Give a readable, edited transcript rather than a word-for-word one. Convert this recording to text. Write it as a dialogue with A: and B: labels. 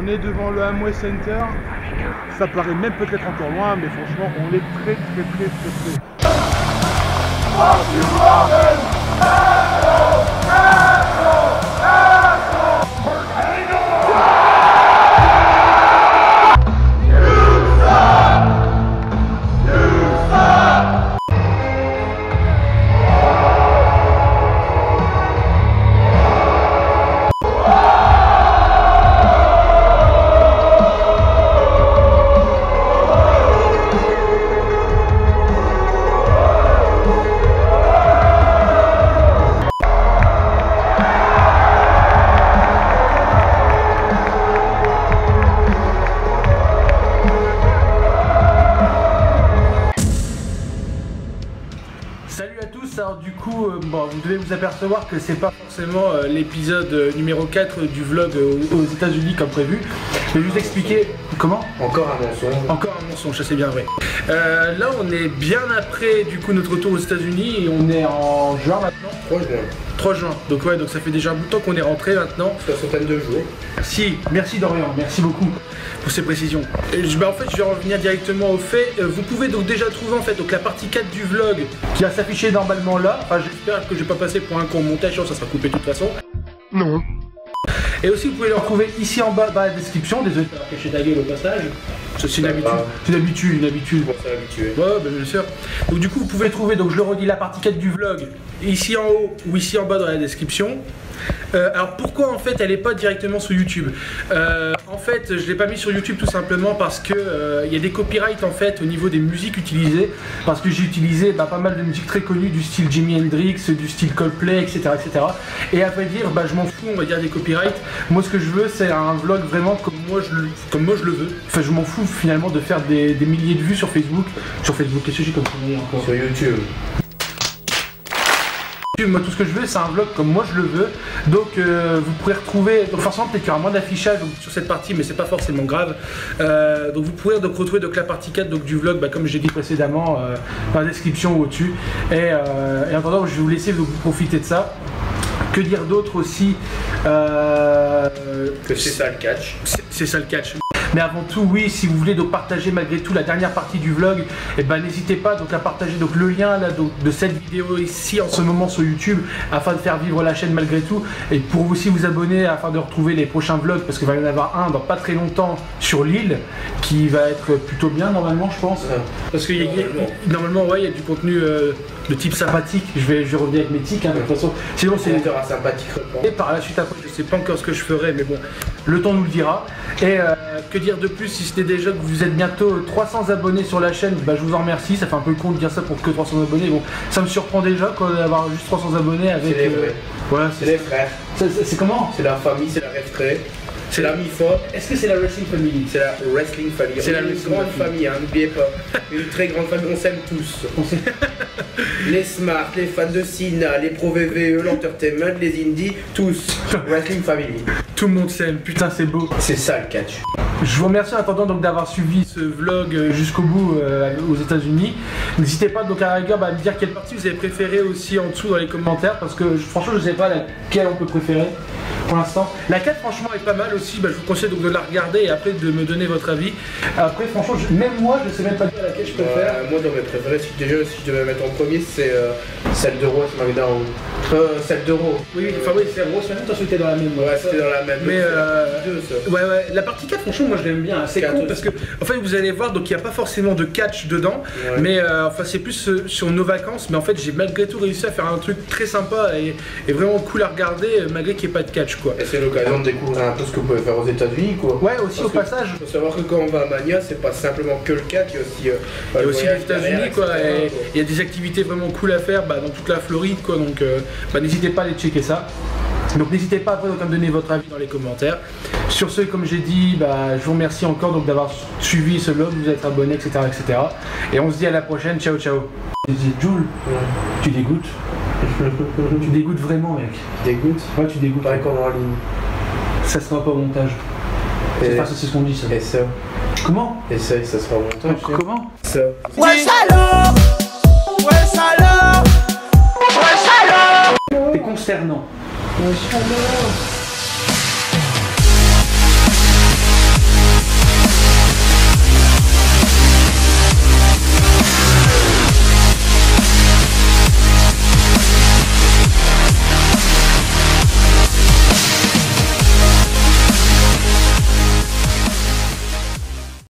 A: On est devant le Amway Center. Ça paraît même peut-être encore loin, mais franchement, on est très près.
B: Salut à tous, alors du coup, bon, vous devez vous apercevoir que c'est pas forcément l'épisode numéro 4 du vlog aux États-Unis comme prévu. Je vais juste expliquer comment.
C: Encore un mensonge.
B: Encore un mensonge, ça c'est bien vrai. Là on est bien après du coup notre retour aux États-Unis et on est en juin maintenant.
C: 3 juin.
B: 3 juin, donc ouais, donc ça fait déjà un bout de temps qu'on est rentré maintenant.
C: 62 jours.
B: Si, merci Dorian, merci beaucoup pour ces précisions. Et en fait je vais revenir directement au fait. Vous pouvez donc déjà trouver en fait donc la partie 4 du vlog qui va s'afficher normalement là. Enfin j'espère que je vais pas passer pour un con montage, ça sera coupé de toute façon.
A: Non.
B: Et aussi vous pouvez le retrouver ici en bas dans la description. Désolé de faire cacher ta gueule au passage. C'est une habitude. C'est une habitude.
C: Bon, c'est habitué.
B: Ouais, bah, bien sûr. Donc du coup vous pouvez trouver, donc je le redis, la partie 4 du vlog ici en haut ou ici en bas dans la description. Alors pourquoi en fait elle est pas directement sur YouTube? En fait je l'ai pas mis sur YouTube tout simplement parce que il y a des copyrights en fait au niveau des musiques utilisées, parce que j'ai utilisé pas mal de musiques très connues du style Jimi Hendrix, du style Coldplay, etc. Et à vrai dire je m'en fous on va dire des copyrights. Moi ce que je veux c'est un vlog vraiment comme moi je le veux. Enfin je m'en fous finalement de faire des milliers de vues sur Facebook. Qu'est-ce que j'ai comme encore
C: Sur YouTube.
B: Moi tout ce que je veux c'est un vlog comme moi je le veux, donc vous pourrez retrouver, donc forcément peut-être qu'il y aura moins d'affichage sur cette partie mais c'est pas forcément grave, donc vous pourrez donc retrouver donc la partie 4 donc, du vlog comme j'ai dit précédemment dans la description ou au-dessus, et en attendant je vais vous laisser vous profiter de ça. Que dire d'autre aussi
C: Que c'est ça le catch.
B: C'est ça le catch. Mais avant tout, oui, si vous voulez donc partager malgré tout la dernière partie du vlog, et n'hésitez pas donc à partager donc le lien là donc, de cette vidéo ici en ce moment sur YouTube afin de faire vivre la chaîne malgré tout, et pour aussi vous abonner afin de retrouver les prochains vlogs parce qu'il va y en avoir un dans pas très longtemps sur l'île qui va être plutôt bien normalement je pense, parce que normalement ouais il y a du contenu de type sympathique. Je vais revenir avec mes tics de toute façon. Sinon c'est
C: sympathique.
B: Et par la suite après je sais pas encore ce que je ferai mais bon le temps nous le dira. Et que dire de plus si c'était déjà que vous êtes bientôt 300 abonnés sur la chaîne, je vous en remercie. Ça fait un peu con de dire ça pour que 300 abonnés. Bon ça me surprend déjà d'avoir juste 300 abonnés avec.
C: C'est les vrais.
B: Voilà,
C: c'est les frères.
B: C'est comment?
C: C'est la famille, c'est la rêverie. C'est la mi-fa.
B: Est-ce que c'est la Wrestling Family?
C: C'est la Wrestling Family.
B: C'est la
C: grande famille, n'oubliez pas. Une très grande famille, on s'aime tous. Les Smart, les fans de Cena, les Pro VVE, l'Entertainment, les Indies, tous. Wrestling Family.
B: Tout le monde s'aime, putain c'est beau.
C: C'est ça le catch.
B: Je vous remercie en attendant donc d'avoir suivi ce vlog jusqu'au bout aux États-Unis. N'hésitez pas donc à la rigueur à me dire quelle partie vous avez préféré aussi en dessous dans les commentaires, parce que franchement je sais pas laquelle on peut préférer pour l'instant. La 4 franchement est pas mal aussi, je vous conseille donc de la regarder et après de me donner votre avis. Après franchement même moi je sais même pas dire laquelle je préfère.
C: Moi dans mes préférés, si je devais mettre en premier c'est celle de Raw SmackDown. Celle de Raw.
B: Oui, enfin oui c'est Raw SmackDown, toi c'était dans la même.
C: Ouais c'était dans la même.
B: Mais ouais la partie 4 franchement moi je l'aime bien, c'est cool parce que en fait vous allez voir donc il n'y a pas forcément de catch dedans, mais enfin c'est plus sur nos vacances, mais en fait j'ai malgré tout réussi à faire un truc très sympa et vraiment cool à regarder malgré qu'il n'y ait pas de catch quoi.
C: Et c'est l'occasion de découvrir un peu ce que vous pouvez faire aux États-Unis quoi.
B: Ouais aussi au passage.
C: Il faut savoir que quand on va à Mania c'est pas simplement que le catch, il y a aussi
B: les États-Unis quoi, et il y a des activités vraiment cool à faire dans toute la Floride quoi, donc n'hésitez pas à aller checker ça. Donc n'hésitez pas après à me donner votre avis dans les commentaires. Sur ce, comme j'ai dit, je vous remercie encore d'avoir suivi ce vlog, vous êtes abonné, etc., etc. Et on se dit à la prochaine, ciao ciao. Jules, tu dégoûtes. Tu dégoûtes vraiment mec.
C: Dégoûte?
B: Ouais tu dégoûtes.
C: Pareil qu'on est en ligne.
B: Ça sera pas au montage. C'est ce qu'on dit ça.
C: Et ça?
B: Comment?
C: Et ça sera au montage.
B: Comment?
C: Ça.
D: Ouais salaud! Ouais salaud! Ouais salaud!
B: C'est consternant.
D: Ouais salaud!